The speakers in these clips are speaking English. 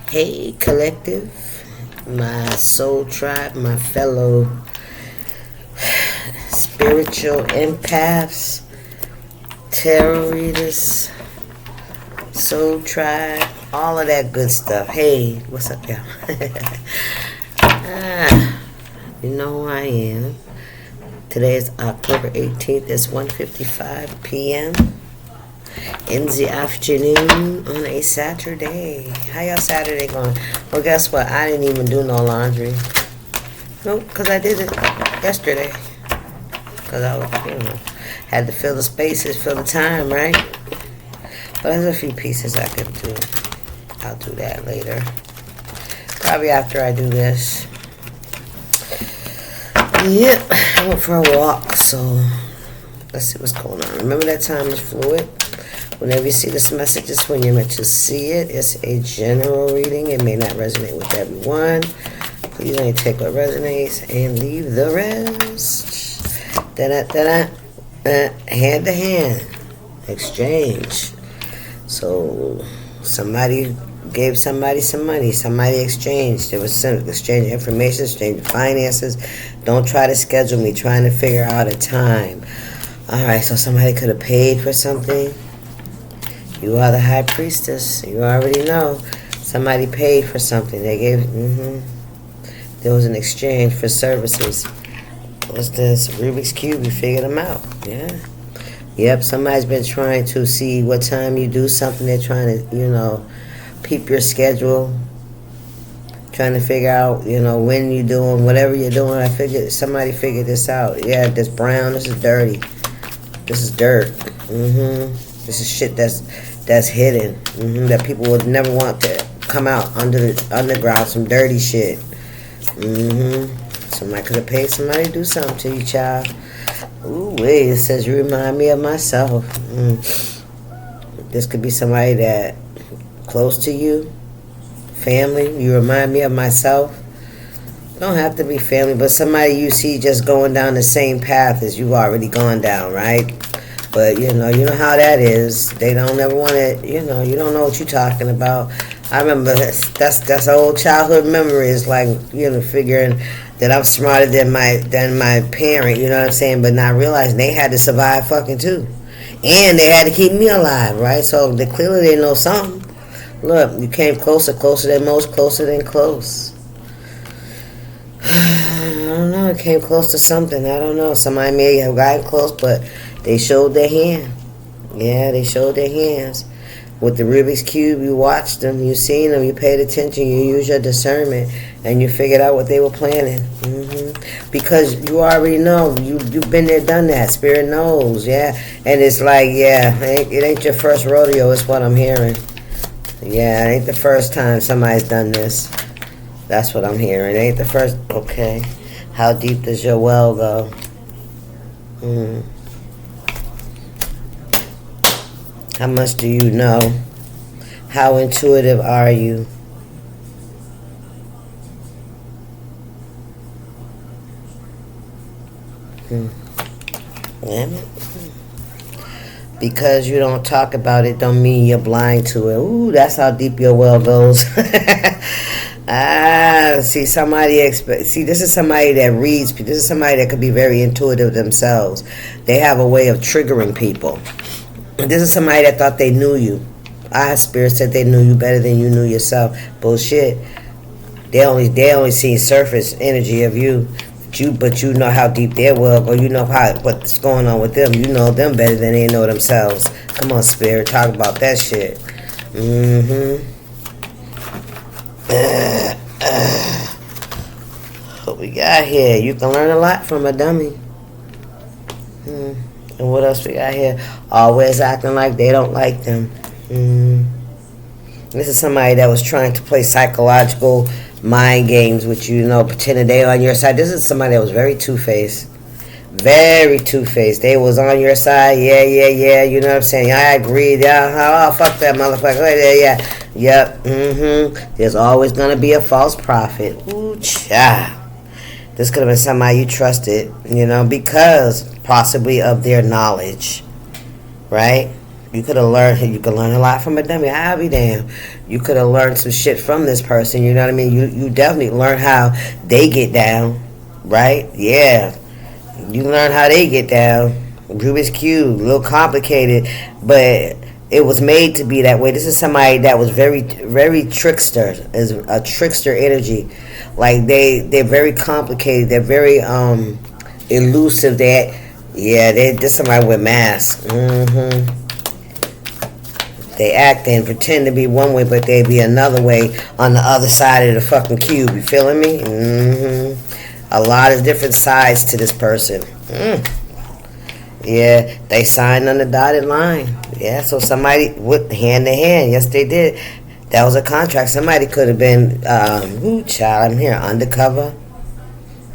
Hey, collective, my soul tribe, my fellow spiritual empaths, tarot readers, soul tribe, all of that good stuff. Hey, what's up, y'all? You know who I am. Today is October 18th. It's 1:55 p.m. in the afternoon on a Saturday. How y'all Saturday going? Well, guess what? I didn't even do no laundry. Nope, because I did it yesterday. Because I was, had to fill the spaces, fill the time, right? But there's a few pieces I could do. I'll do that later. Probably after I do this. Yep, I went for a walk, so let's see what's going on. Remember that time is fluid. Whenever you see this message, it's when you're meant to see it. It's a general reading. It may not resonate with everyone. Please only take what resonates and leave the rest. Hand to hand. Exchange. So somebody gave somebody some money. Somebody exchanged. There was some exchange information, exchange finances. Don't try to schedule me. Trying to figure out a time. Alright, so somebody could have paid for something. You are the high priestess. You already know. Somebody paid for something. They gave, there was an exchange for services. What's this? Rubik's Cube. You figured them out. Yeah. Yep, somebody's been trying to see what time you do something. They're trying to, peep your schedule. Trying to figure out, when you're doing whatever you're doing. Somebody figured this out. Yeah, this brown, this is dirty. This is dirt. This is shit that's hidden. That people would never want to come out under the underground. Some dirty shit. Somebody could have paid somebody to do something to you, child. Ooh, wait, it says you remind me of myself. This could be somebody that close to you. Family, you remind me of myself. Don't have to be family, but somebody you see just going down the same path as you've already gone down, right? But, you know how that is. They don't ever want to, you don't know what you're talking about. I remember that's old childhood memories, like, figuring that I'm smarter than my parent, you know what I'm saying? But not realizing they had to survive fucking too. And they had to keep me alive, right? So they clearly know something. Look, you came closer than most, closer than close. I don't know, it came close to something. I don't know. Somebody may have gotten close, but they showed their hand. Yeah, they showed their hands. With the Rubik's Cube, you watched them, you seen them, you paid attention, you used your discernment, and you figured out what they were planning. Because you already know. You've been there, done that. Spirit knows, yeah. And it's like, yeah, it ain't your first rodeo, is what I'm hearing. Yeah, it ain't the first time somebody's done this. That's what I'm hearing. It ain't the first. Okay. How deep does your well go? How much do you know? How intuitive are you? Damn it. Because you don't talk about it don't mean you're blind to it. Ooh, that's how deep your well goes. See, this is somebody that reads. This is somebody that could be very intuitive themselves. They have a way of triggering people. This is somebody that thought they knew you. Spirit said they knew you better than you knew yourself. Bullshit. They only see surface energy of you. But you know how deep their well, or you know what's going on with them. You know them better than they know themselves. Come on, Spirit, talk about that shit. What we got here? You can learn a lot from a dummy. And what else we got here? Always acting like they don't like them. This is somebody that was trying to play psychological mind games with you, pretending they on your side. This is somebody that was very two-faced. Very two-faced. They was on your side. Yeah, you know what I'm saying? I agree. Yeah, fuck that motherfucker. Yeah. Yep. There's always going to be a false prophet. Ooh, cha. This could have been somebody you trusted, because possibly of their knowledge. Right? You could have learned. You could learn a lot from a dummy. I'll be damned. You could have learned some shit from this person. You know what I mean? You definitely learn how they get down, right? Yeah, you learn how they get down. Rubik's Cube, a little complicated, but it was made to be that way. This is somebody that was very, very trickster, is a trickster energy. Like they're very complicated. They're very elusive. They're somebody with masks. They act and pretend to be one way, but they be another way on the other side of the fucking cube. You feeling me? A lot of different sides to this person. Yeah, they signed on the dotted line. Yeah, so somebody with hand to hand. Yes, they did. That was a contract. Somebody could have been, child, I'm here undercover.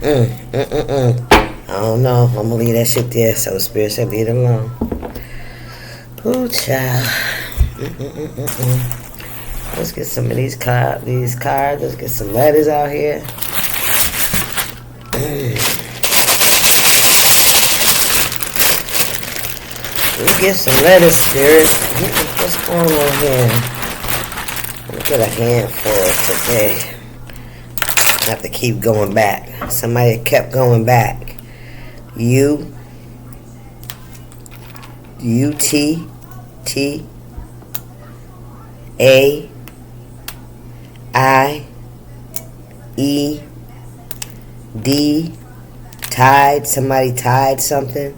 I don't know. I'm gonna leave that shit there. So Spirit said, leave it alone. Ooh, child. Let's get some of these cards. Let's get some letters out here. Let's get some letters, Spirit. What's going on here? Let's get a handful today. I have to keep going back. Somebody kept going back. U T T A I E D. Tied. Somebody tied something.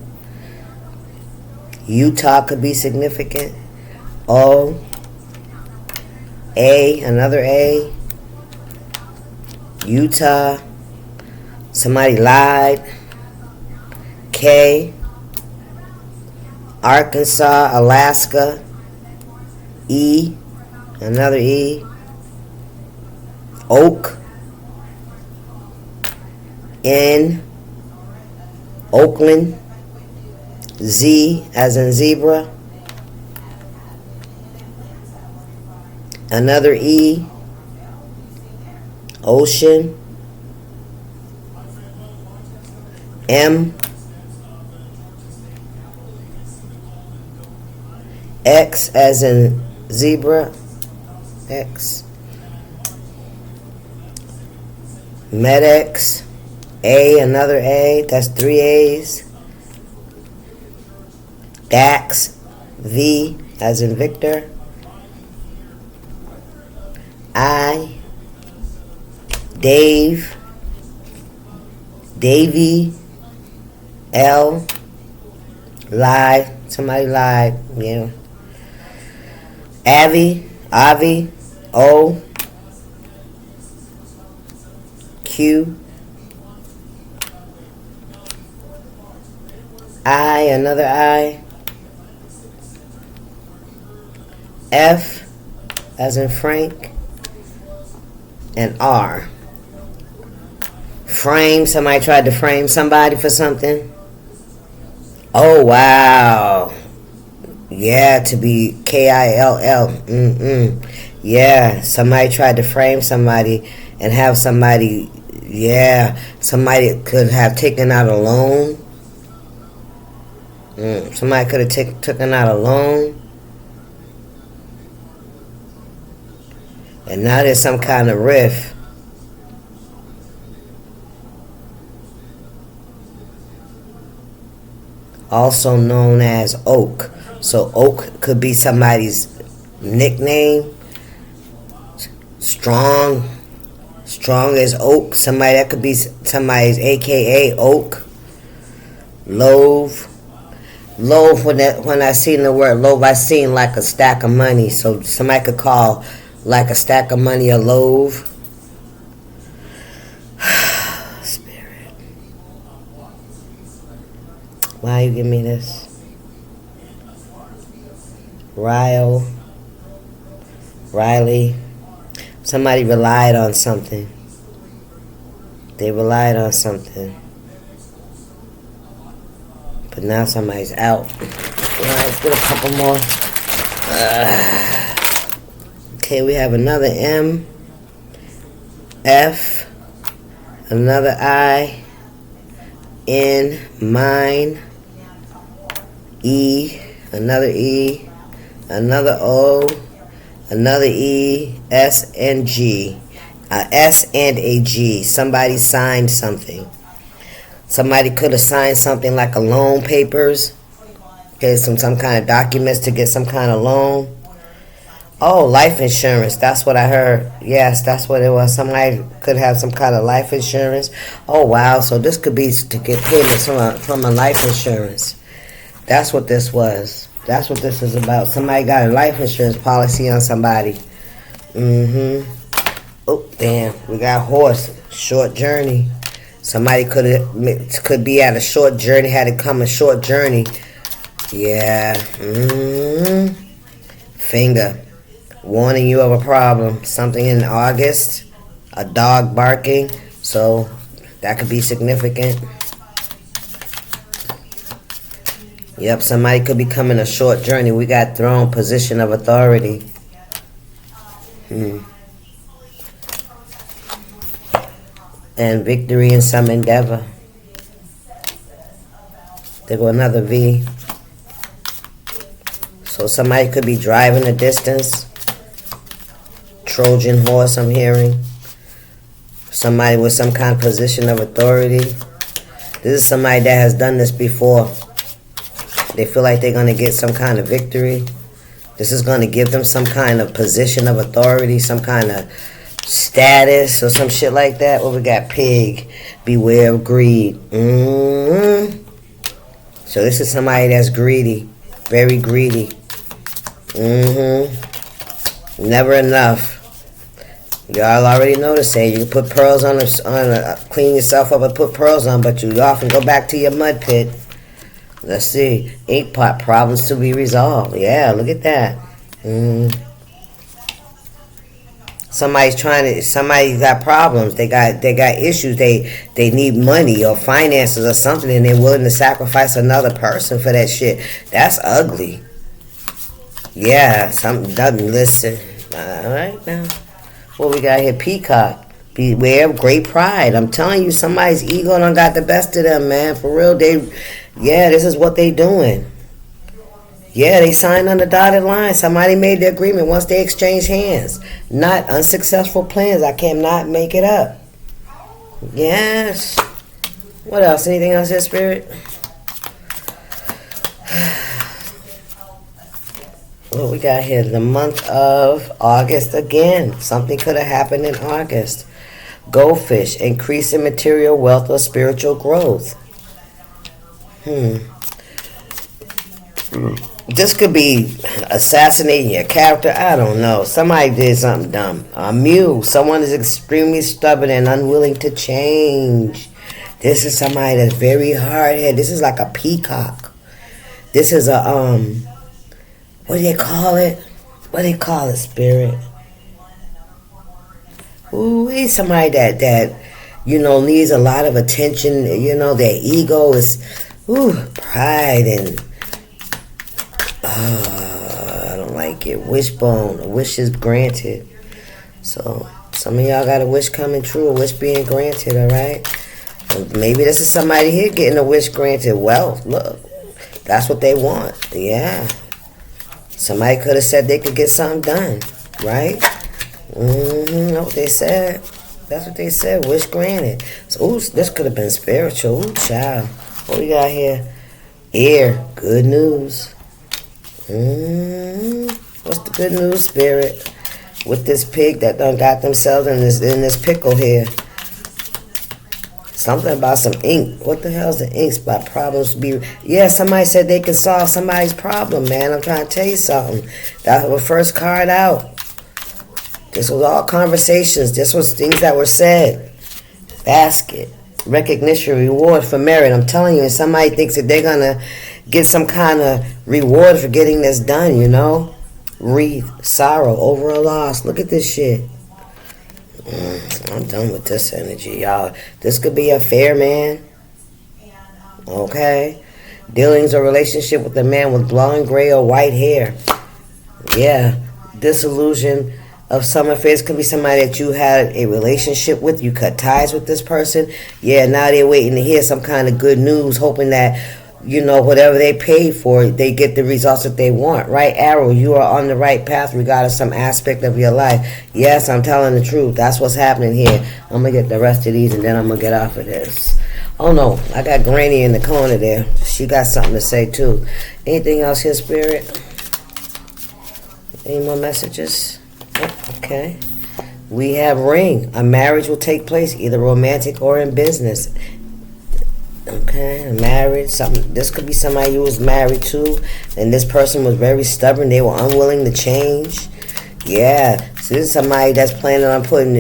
Utah could be significant. O A, another A. Utah. Somebody lied. K. Arkansas, Alaska. E, another E. Oak. N. Oakland. Z as in zebra. Another E. Ocean. M. X as in zebra. X. Medex. A, another A. That's 3 A's. Dax. V as in Victor. I. Dave. Davy. L. Lie. Somebody lied. Yeah. Avi. O. Q. I, another I. F as in Frank. And R. Frame. Somebody tried to frame somebody for something. Oh, wow. Yeah, to be KILL. Yeah, somebody tried to frame somebody and have somebody, somebody could have taken out a loan. Somebody could have taken out a loan. And now there's some kind of rift. Also known as Oak. So Oak could be somebody's nickname. Strong as Oak. Somebody that could be somebody's AKA Oak. Loaf. When I seen the word loaf, I seen like a stack of money. So somebody could call like a stack of money a loaf. Spirit. Why you give me this? Riley. Somebody relied on something. They relied on something. But now somebody's out. Let's get a couple more. Okay, we have another M. F. Another I. N. Mine. E. Another E. another O, another E, S and G. S and a G. Somebody signed something. Somebody could have signed something like a loan papers. Okay, some kind of documents to get some kind of loan. Oh, life insurance. That's what I heard. Yes, that's what it was. Somebody could have some kind of life insurance. Oh, wow. So this could be to get payments from a life insurance. That's what this was. That's what this is about. Somebody got a life insurance policy on somebody. Oh, damn. We got horse. Short journey. Somebody could be at a short journey, had to come a short journey. Yeah. Finger. Warning you of a problem. Something in August. A dog barking. So that could be significant. Yep, somebody could be coming a short journey. We got throne, position of authority. And victory in some endeavor. There go another V. So somebody could be driving a distance. Trojan horse, I'm hearing. Somebody with some kind of position of authority. This is somebody that has done this before. They feel like they're going to get some kind of victory. This is going to give them some kind of position of authority, some kind of status or some shit like that. Well, we got pig. Beware of greed. So this is somebody that's greedy. Very greedy. Never enough. Y'all already know the saying. You can put pearls on clean yourself up and put pearls on, but you often go back to your mud pit. Let's see. Ink pot problems to be resolved. Yeah, look at that. Somebody's got problems. They got issues. They need money or finances or something, and they're willing to sacrifice another person for that shit. That's ugly. Yeah, something doesn't listen. All right now. What we got here? Peacock. Beware of great pride. I'm telling you, somebody's ego done got the best of them, man. For real, this is what they doing. Yeah, they signed on the dotted line. Somebody made the agreement once they exchanged hands. Not unsuccessful plans. I cannot make it up. Yes. What else? Anything else here, Spirit? What we got here? The month of August again. Something could have happened in August. Goldfish. Increase in material wealth or spiritual growth. This could be assassinating your character. I don't know. Somebody did something dumb. A mule. Someone is extremely stubborn and unwilling to change. This is somebody that's very hard-headed. This is like a peacock. This is a, what do they call it? What do they call it, Spirit? Ooh, he's somebody that needs a lot of attention. Their ego is, pride and, I don't like it. Wishbone. A wish is granted. So, some of y'all got a wish coming true, a wish being granted, all right? Maybe this is somebody here getting a wish granted. Wealth, look. That's what they want. Yeah. Somebody could have said they could get something done, right? That's what they said. That's what they said. Wish granted. So, this could have been spiritual. Child. What we got here? Ear. Good news. What's the good news, Spirit? With this pig that done got themselves in this pickle here. Something about some ink. What the hell's the ink spot? Problems be... Yeah, somebody said they can solve somebody's problem, man. I'm trying to tell you something. That was the first card out. This was all conversations. This was things that were said. Basket. Recognition, reward for merit. I'm telling you, and somebody thinks that they're going to get some kind of reward for getting this done, Wreath. Sorrow over a loss. Look at this shit. I'm done with this energy, y'all. This could be a fair man. Okay. Dealings or relationship with a man with blonde, gray, or white hair. Yeah. Disillusion of some affairs. Could be somebody that you had a relationship with. You cut ties with this person. Yeah, now they're waiting to hear some kind of good news, hoping that whatever they pay for, they get the results that they want. Right arrow, you are on the right path regardless of some aspect of your life. Yes, I'm telling the truth. That's what's happening here. I'm going to get the rest of these and then I'm going to get off of this. Oh no, I got Granny in the corner there. She got something to say too. Anything else here, Spirit? Any more messages? Okay. We have ring. A marriage will take place, either romantic or in business. Okay, marriage. This could be somebody you was married to, and this person was very stubborn. They were unwilling to change. Yeah, so this is somebody that's planning on putting,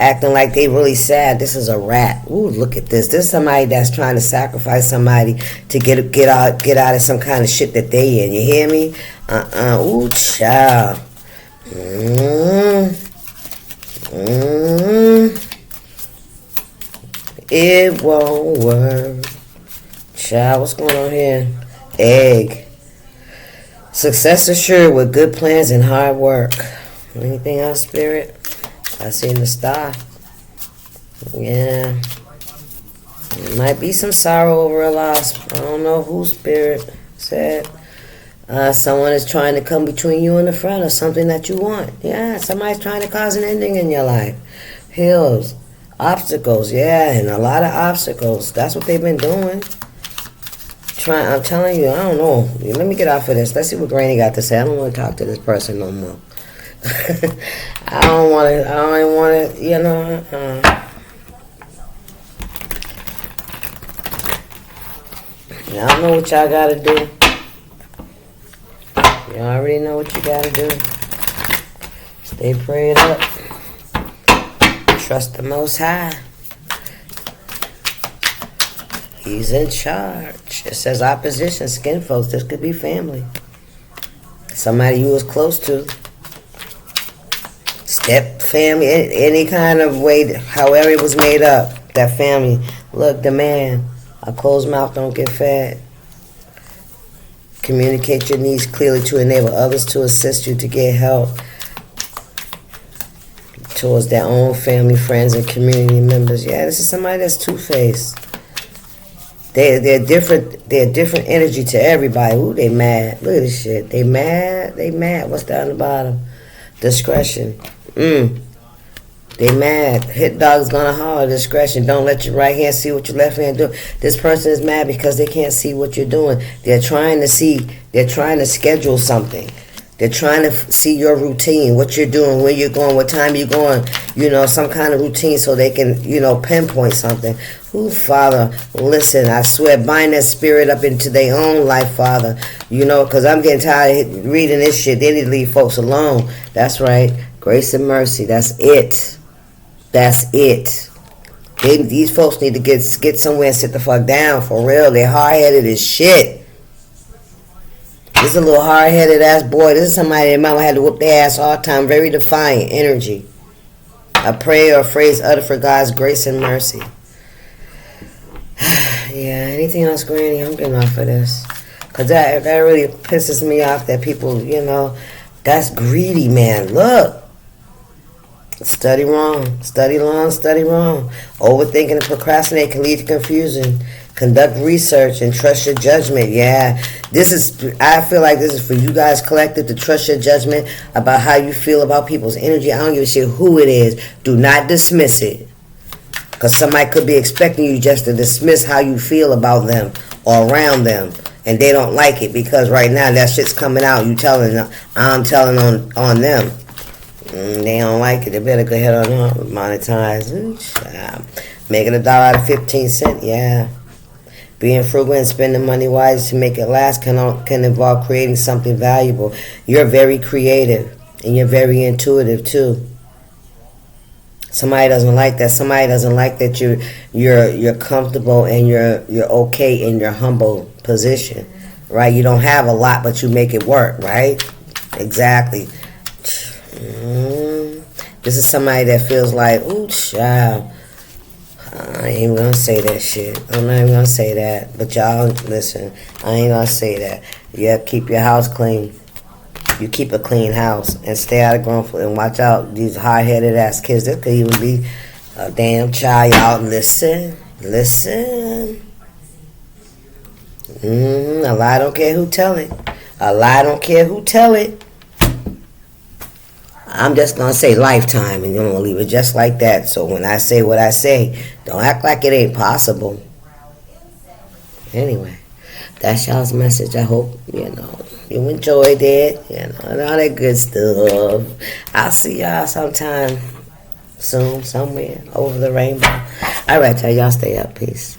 acting like they really sad. This is a rat. Ooh, look at this. This is somebody that's trying to sacrifice somebody to get out of some kind of shit that they in. You hear me? Ooh, child. It won't work. Child, what's going on here? Egg. Success assured with good plans and hard work. Anything else, Spirit? I seen the star. Yeah. Might be some sorrow over a loss. I don't know who, Spirit said. Someone is trying to come between you and the front of something that you want. Yeah, somebody's trying to cause an ending in your life. Hills. Obstacles, yeah, and a lot of obstacles. That's what they've been doing. I'm telling you, I don't know. Let me get off of this. Let's see what Granny got to say. I don't want to talk to this person no more. I don't want to, Y'all know what y'all got to do. You already know what you got to do. Stay prayed up. Trust the Most High. He's in charge. It says opposition, skin folks. This could be family. Somebody you was close to. Step family, any kind of way, however it was made up. That family. Look, the man. A closed mouth don't get fed. Communicate your needs clearly to enable others to assist you to get help towards their own family, friends, and community members. Yeah, this is somebody that's two-faced. They're different. They're different energy to everybody. Ooh, they mad. Look at this shit. They mad. What's down the bottom? Discretion. They mad. Hit dog's gonna holler. Discretion. Don't let your right hand see what your left hand do. This person is mad because they can't see what you're doing. They're trying to schedule something. They're trying to see your routine, what you're doing, where you're going, what time you're going, some kind of routine so they can, pinpoint something. Ooh, Father, listen, I swear, bind that spirit up into their own life, Father. Because I'm getting tired of reading this shit. They need to leave folks alone. That's right. Grace and mercy. That's it. These folks need to get somewhere and sit the fuck down, for real. They're hard-headed as shit. This is a little hard-headed ass boy. This is somebody that mama had to whoop their ass all the time. Very defiant energy. A prayer or a phrase uttered for God's grace and mercy. Yeah, anything else, Granny? I'm getting off of this. Because that really pisses me off that people, that's greedy, man. Look. Study wrong. Study long, study wrong. Overthinking and procrastinating can lead to confusion. Conduct research and trust your judgment. Yeah, I feel like this is for you guys collective to trust your judgment about how you feel about people's energy. I don't give a shit who it is. Do not dismiss it. Because somebody could be expecting you just to dismiss how you feel about them or around them. And they don't like it because right now that shit's coming out. I'm telling on them. They don't like it. They better go ahead on monetize. Making $1 out of 15 cents. Yeah. Being frugal and spending money wisely to make it last can involve creating something valuable. You're very creative and you're very intuitive too. Somebody doesn't like that. Somebody doesn't like that you're comfortable and you're okay in your humble position, right? You don't have a lot, but you make it work, right? Exactly. This is somebody that feels like, ooh, child. I ain't even gonna say that shit. I'm not even gonna say that. But y'all, listen, I ain't gonna say that. Yeah, keep your house clean. You keep a clean house and stay out of grown food and watch out these hard-headed ass kids. This could even be a damn child. Y'all listen. A lie don't care who tell it. A lie don't care who tell it. I'm just going to say lifetime, and you're going to leave it just like that. So when I say what I say, don't act like it ain't possible. Anyway, that's y'all's message. I hope, you enjoyed it, and all that good stuff. I'll see y'all sometime soon, somewhere, over the rainbow. All right, y'all stay up. Peace.